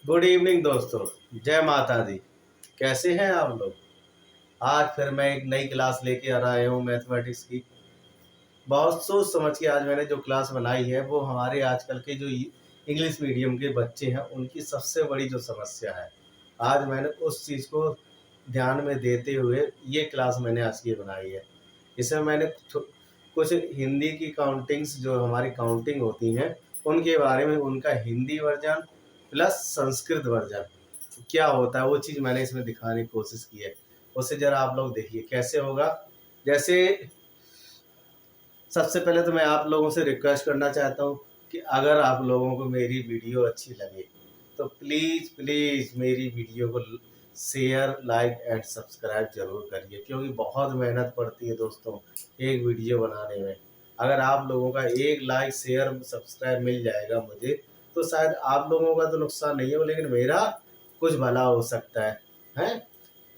Good evening दोस्तों। जय माता दी। कैसे हैं आप लोग? आज फिर मैं एक नई क्लास लेके आ रहा हूँ मैथमेटिक्स की। बहुत सोच समझ के आज मैंने जो क्लास बनाई है वो हमारे आजकल के जो इंग्लिश मीडियम के बच्चे हैं उनकी सबसे बड़ी जो समस्या है, आज मैंने उस चीज़ को ध्यान में देते हुए ये क्लास मैंने आज की बनाई है। इसमें मैंने कुछ हिंदी की काउंटिंग्स जो हमारी काउंटिंग होती हैं उनके बारे में, उनका Hindi version plus Sanskrit version क्या होता है वो चीज़ मैंने इसमें दिखाने की कोशिश की है। उसे ज़रा आप लोग देखिए कैसे होगा। जैसे सबसे पहले तो मैं आप लोगों से रिक्वेस्ट करना चाहता हूँ कि अगर आप लोगों को मेरी वीडियो अच्छी लगे तो प्लीज़ प्लीज़ मेरी वीडियो को शेयर, लाइक एंड सब्सक्राइब जरूर करिए, क्योंकि बहुत मेहनत पड़ती है दोस्तों एक वीडियो बनाने में। अगर आप लोगों का एक लाइक, शेयर, सब्सक्राइब मिल जाएगा मुझे तो शायद आप लोगों का तो नुकसान नहीं हो लेकिन मेरा कुछ भला हो सकता है, हैं?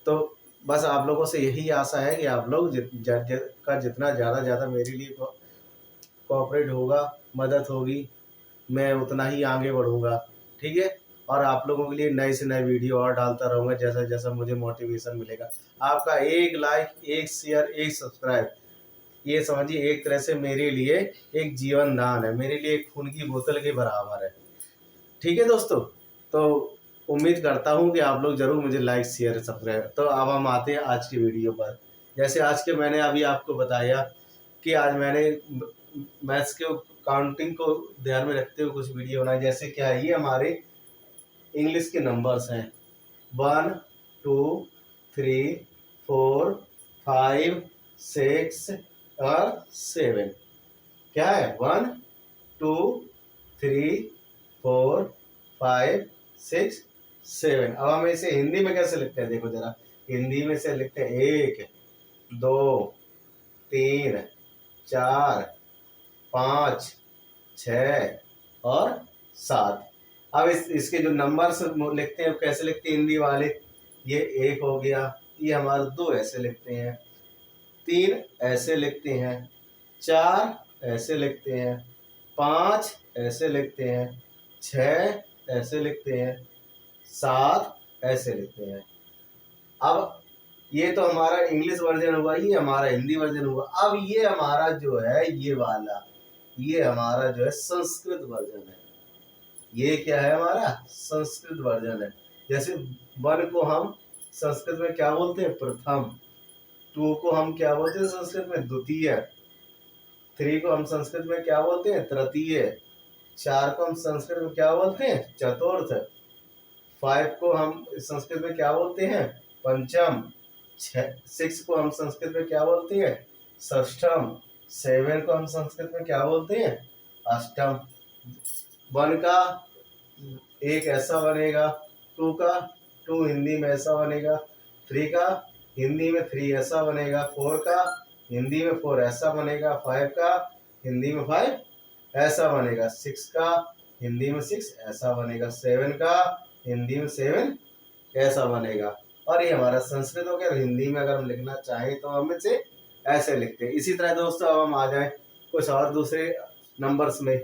तो बस आप लोगों से यही आशा है कि आप लोग जितना ज़्यादा मेरे लिए कोऑपरेट होगा, मदद होगी, मैं उतना ही आगे बढ़ूँगा। ठीक है? और आप लोगों के लिए नए से नए वीडियो और डालता रहूँगा जैसा जैसा मुझे मोटिवेशन मिलेगा। आपका एक लाइक, एक शेयर, एक सब्सक्राइब, ये समझिए एक तरह से मेरे लिए एक जीवन दान है, मेरे लिए एक खून की बोतल के बराबर है। ठीक है दोस्तों? तो उम्मीद करता हूँ कि आप लोग ज़रूर मुझे लाइक, शेयर, सब्सक्राइब। तो अब हम आते हैं आज की वीडियो पर। जैसे आज के मैंने अभी आपको बताया कि आज मैंने मैथ्स के काउंटिंग को ध्यान में रखते हुए कुछ वीडियो बनाई। जैसे क्या है, ये हमारे इंग्लिश के नंबर्स हैं 1 2 3 4 5 6 और 7। क्या है? 1 2 3 4 5 6 7। अब हम इसे हिंदी में कैसे लिखते हैं देखो जरा। हिंदी में से लिखते हैं 1 2 3 4 5 6 और 7। अब इसके जो नंबर्स लिखते हैं कैसे लिखते हैं हिंदी वाले। ये 1 हो गया, ये हमारा 2 ऐसे लिखते हैं, 3 ऐसे लिखते हैं, 4 ऐसे लिखते हैं, 5 ऐसे लिखते हैं, 6 ऐसे लिखते हैं, 7 ऐसे लिखते हैं। अब ये तो हमारा इंग्लिश वर्जन हुआ, ये हमारा हिंदी वर्जन हुआ। अब ये हमारा जो है ये वाला, ये हमारा जो है संस्कृत वर्जन है। ये क्या है? हमारा संस्कृत वर्जन है। जैसे 1 को हम संस्कृत में क्या बोलते हैं? प्रथम। 2 को हम क्या बोलते हैं संस्कृत में? द्वितीय। 3 को हम संस्कृत में क्या बोलते हैं? तृतीय। 4 को हम संस्कृत में क्या बोलते हैं? चतुर्थ। 5 को हम संस्कृत में क्या बोलते हैं? पंचम। 6 को हम संस्कृत में क्या बोलते हैं? षष्ठम। 7 को हम संस्कृत में क्या बोलते हैं? अष्टम। 1 का एक ऐसा बनेगा, 2 का 2 हिंदी में ऐसा बनेगा, 3 का हिंदी में 3 ऐसा बनेगा, 4 का हिंदी में 4 ऐसा बनेगा, 5 का हिंदी में 5 ऐसा बनेगा, 6 का हिंदी में 6 ऐसा बनेगा, 7 का हिंदी में 7 ऐसा बनेगा। और ये हमारा संस्कृत हो गया। हिंदी में अगर हम लिखना चाहें तो हम इसे ऐसे लिखते हैं। इसी तरह दोस्तों अब हम आ जाएं कुछ और दूसरे नंबर्स में।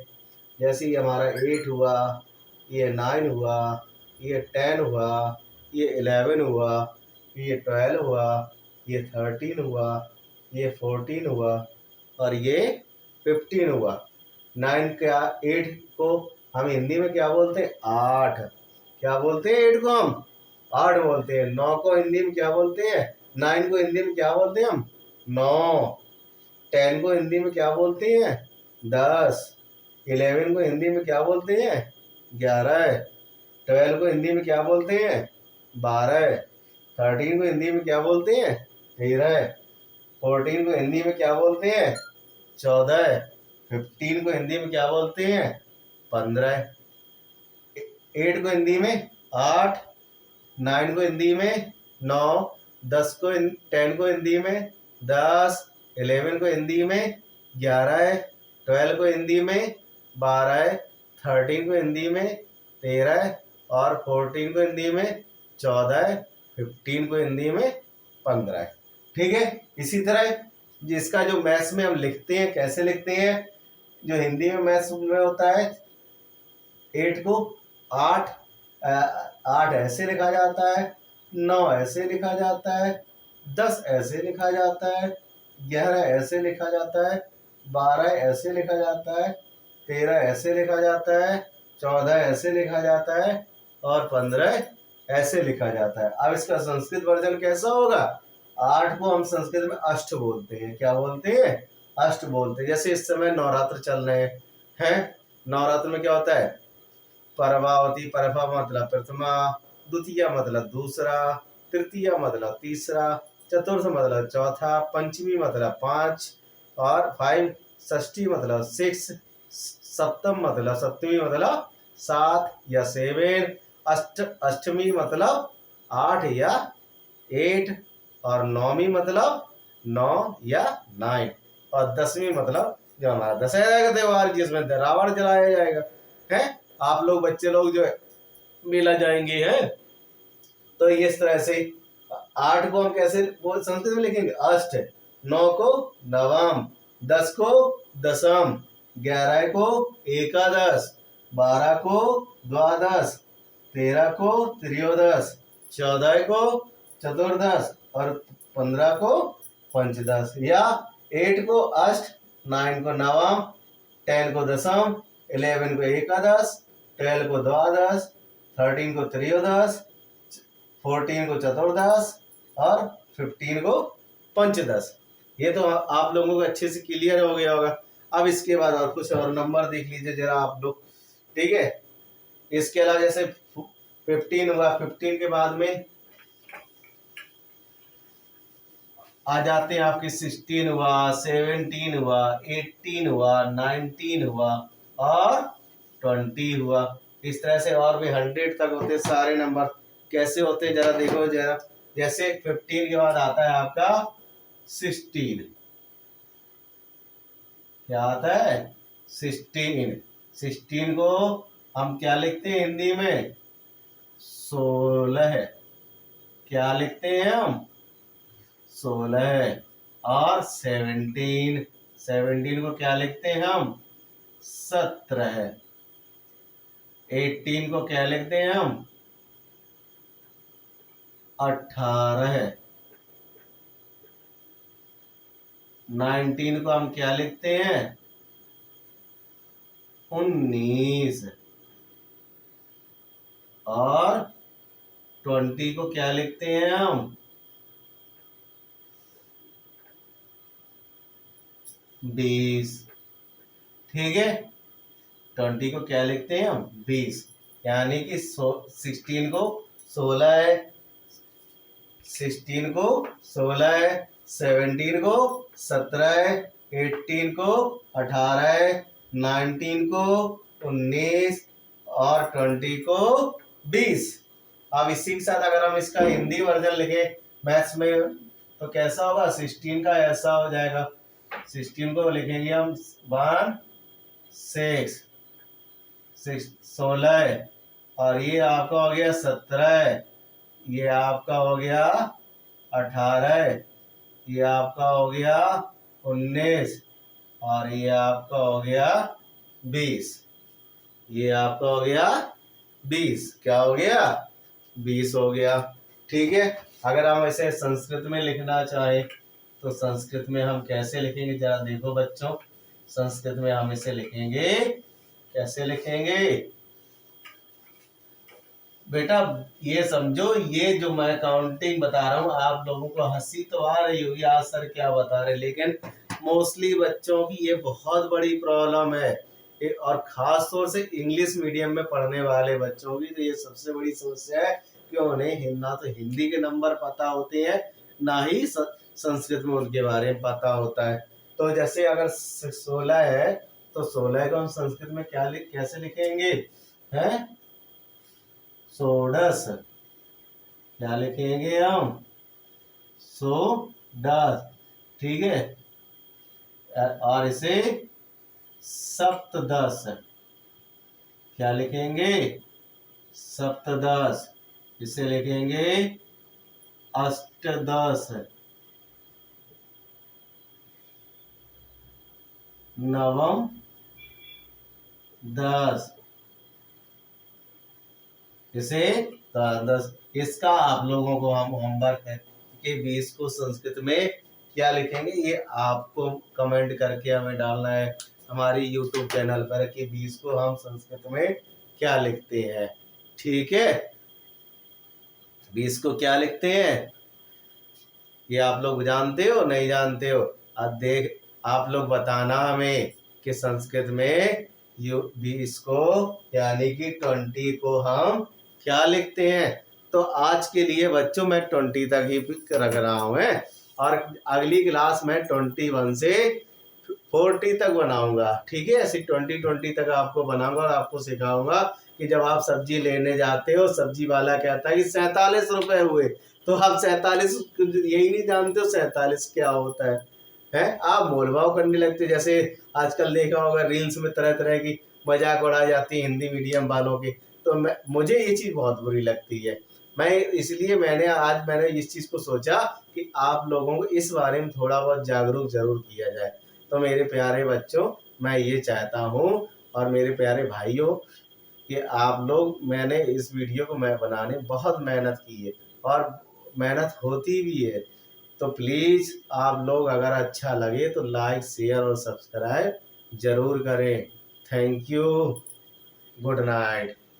जैसे ये हमारा 8 हुआ, ये 9 हुआ, ये 10 हुआ, ये 11 हुआ, ये 12 हुआ, ये 13 हुआ, ये 14 हुआ और ये 15 हुआ। 8 को हम हिंदी में क्या बोलते हैं? 8। क्या बोलते हैं? 8 को हम 8 बोलते हैं। 9 को हिंदी में क्या बोलते हैं? 9 को हिंदी में क्या बोलते हैं हम? 9। 10 को हिंदी में क्या बोलते हैं? 10। 11 को हिंदी में क्या बोलते हैं? 11। 12 को हिंदी में क्या बोलते हैं? 12। 13 को हिंदी में क्या बोलते हैं? 13। 14 को हिंदी में क्या बोलते हैं? 14। 15 को हिंदी में क्या बोलते हैं? 15। 8 को हिंदी में 8। 9 को हिंदी में 9। 10 को 10 को हिंदी में 10। 11 को हिंदी में 11। 12 को हिंदी में 12। 13 को हिंदी में 13 और 14 को हिंदी में 14। 15 को हिंदी में 15। ठीक है? इसी तरह जिसका जो मैथ्स में हम लिखते हैं कैसे लिखते हैं, जो हिंदी में मैथ्स में होता है 8 को 8 8 ऐसे लिखा जाता है, 9 ऐसे लिखा जाता है, 10 ऐसे लिखा जाता है, 11 ऐसे लिखा जाता है, 12 ऐसे लिखा जाता है, 13 ऐसे लिखा जाता है, 14 ऐसे लिखा जाता है और 15 ऐसे लिखा जाता है। अब इसका संस्कृत वर्जन कैसा होगा? 8 को हम संस्कृत में अष्ट बोलते हैं। क्या बोलते हैं? अष्ट बोलते हैं। जैसे इस समय नवरात्र चल रहे हैं, नवरात्र में क्या होता है? परवावती, परवा मतलब प्रथमा, द्वितीय मतलब दूसरा, तृतीय मतलब तीसरा, चतुर्थ मतलब चौथा, पंचमी मतलब 5 और 5, षष्ठी मतलब 6, सप्तम मतलब सप्तमी मतलब 7 या 7, अष्टमी मतलब 8 या 8 और नौमी मतलब 9 या 9 और दसवीं मतलब जो हमारा दशहरा का त्योहार जिसमें रावण जलाया जाएगा है। आप लोग बच्चे लोग जो है मेला जाएंगे हैं, तो इस तरह से 8 को हम कैसे बोल संस्कृत में लिखेंगे? अष्ट। 9 को नवम, 10 को दसम, 11 को एकादश, 12 को द्वादश, 13 को त्रयोदश, 14 को चतुर्दश और 15 को पंचदश। या 8 को अष्ट, 9 को नवम, 10 को दसम, 11 को एकादश, 12 को द्वादश, 13 को त्रयोदश, 14 को चतुर्दश और 15 को पंचदश। ये तो आप लोगों को अच्छे से क्लियर हो गया होगा। अब इसके बाद और कुछ और नंबर देख लीजिए जरा आप लोग, ठीक है। इसके अलावा जैसे 15 हुआ, 15 के बाद में आ जाते हैं आपके 16 हुआ, 17 हुआ, 18 हुआ, 19 हुआ और 20 हुआ। इस तरह से और भी 100 तक होते सारे नंबर। कैसे होते हैं जरा देखो जरा। जैसे 15 के बाद आता है आपका 16। क्या आता है? 16। 16 को हम क्या लिखते हैं हिंदी में? 16। क्या लिखते हैं हम? 16। और 17, 17 को क्या लिखते हैं हम? 17। 18 को क्या लिखते हैं हम? 18। 19 को हम क्या लिखते हैं? 19। और 20 को क्या लिखते हैं हम? 20। ठीक है, 20 को क्या लिखते हैं हम? 20। यानी कि 16 को 16 है, 16 को 16 है, 17 को 17 है, 18 को 18 है, 19 को 19 और 20 को 20। अब इसी के साथ अगर हम इसका हिंदी वर्जन लिखें मैथ्स में तो कैसा होगा? 16 का ऐसा हो जाएगा। 16 को लिखेंगे हम 1 6 16 और ये आपका हो गया 17, ये आपका हो गया 18, ये आपका हो गया 19 और ये आपका हो गया 20। ये आपका हो गया 20। क्या हो गया? 20 हो गया। ठीक है, अगर हम इसे संस्कृत में लिखना चाहें तो संस्कृत में हम कैसे लिखेंगे जरा देखो बच्चों। संस्कृत में हम इसे लिखेंगे, कैसे लिखेंगे बेटा? ये समझो, ये जो मैं काउंटिंग बता रहा हूँ आप लोगों को हंसी तो आ रही होगी आज सर क्या बता रहे, लेकिन मोस्टली बच्चों की ये बहुत बड़ी प्रॉब्लम है। और खास तौर से इंग्लिश मीडियम में पढ़ने वाले बच्चों की तो ये सबसे बड़ी समस्या है कि उन्हें ना तो हिंदी के नंबर पता होते हैं ना ही संस्कृत में उनके बारे में पता होता है। तो जैसे अगर 16 है तो 16 को हम संस्कृत में कैसे लिखेंगे? हैं? षोडश। क्या लिखेंगे हम? षोडश। ठीक है, और इसे सप्तदश। क्या लिखेंगे? सप्तदश। इसे लिखेंगे अष्टदश, नवम 10, इसे इसका आप लोगों को हम होमवर्क है कि 20 को संस्कृत में क्या लिखेंगे, ये आपको कमेंट करके हमें डालना है हमारी यूट्यूब चैनल पर कि 20 को हम संस्कृत में क्या लिखते हैं। ठीक है, 20 को क्या लिखते हैं ये आप लोग जानते हो नहीं जानते हो? अब देख आप लोग बताना हमें कि संस्कृत में 20 को यानी कि 20 को हम क्या लिखते हैं। तो आज के लिए बच्चों मैं 20 तक ही रख रहा हूँ और अगली क्लास में 21 से 40 तक बनाऊंगा। ठीक है, ऐसे 20 तक आपको बनाऊंगा और आपको सिखाऊंगा कि जब आप सब्जी लेने जाते हो सब्जी वाला कहता है कि 47 रुपए हुए, तो आप 47 यही नहीं जानते हो 47 क्या होता है आप मोलभाव करने लगते हो। जैसे आजकल देखा होगा रील्स में तरह तरह की मजाक उड़ाई जाती है हिंदी मीडियम वालों की, तो मुझे ये चीज़ बहुत बुरी लगती है। मैं इसलिए मैंने इस चीज़ को सोचा कि आप लोगों को इस बारे में थोड़ा बहुत जागरूक जरूर किया जाए। तो मेरे प्यारे बच्चों मैं ये चाहता हूँ और मेरे प्यारे भाइयों कि आप लोग, मैंने इस वीडियो को मैं बनाने बहुत मेहनत की है और मेहनत होती भी है, तो प्लीज़ आप लोग अगर अच्छा लगे तो लाइक शेयर और सब्सक्राइब जरूर करें। Thank you, good night.